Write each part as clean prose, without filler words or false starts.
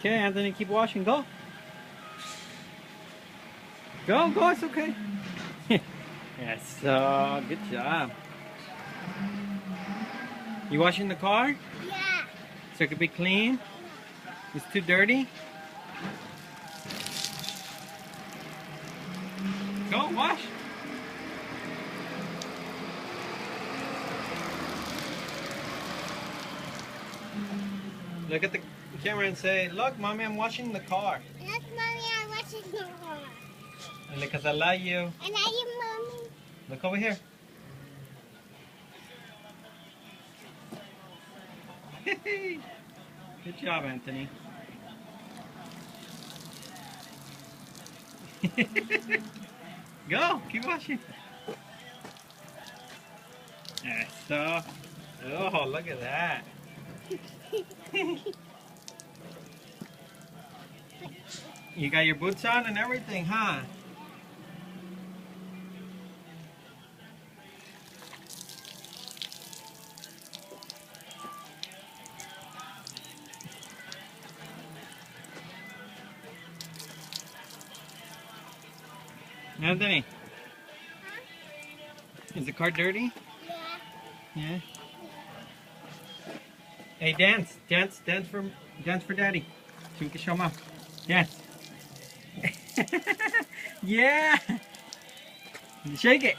Okay, Anthony, keep washing. Go. Go, it's okay. Yes, good job. You washing the car? Yeah. So it could be clean? It's too dirty? Go, wash. Look at the camera and say, look, Mommy, I'm washing the car. Look, Mommy, I'm watching the car. And because I love you. And I am Mommy. Look over here. Good job, Anthony. Go, keep washing. Eso. Oh, look at that. You got your boots on and everything, huh? Anthony, is the car dirty? Yeah. Yeah. Hey, dance for Daddy. So we can show Mom. Dance. Yeah. Shake it.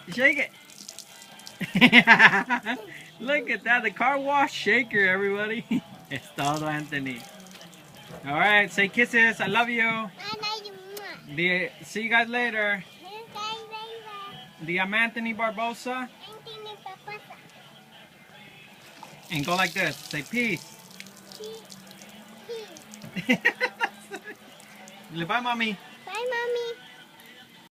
Look at that, the car wash shaker, everybody. Es todo, Anthony. All right, say kisses. I love you. And I am Mom. See you guys later. Hey, I'm Anthony Barbosa. Anthony Papasa. And go like this. Say peace. Peace. Bye, Mommy. Bye, Mommy.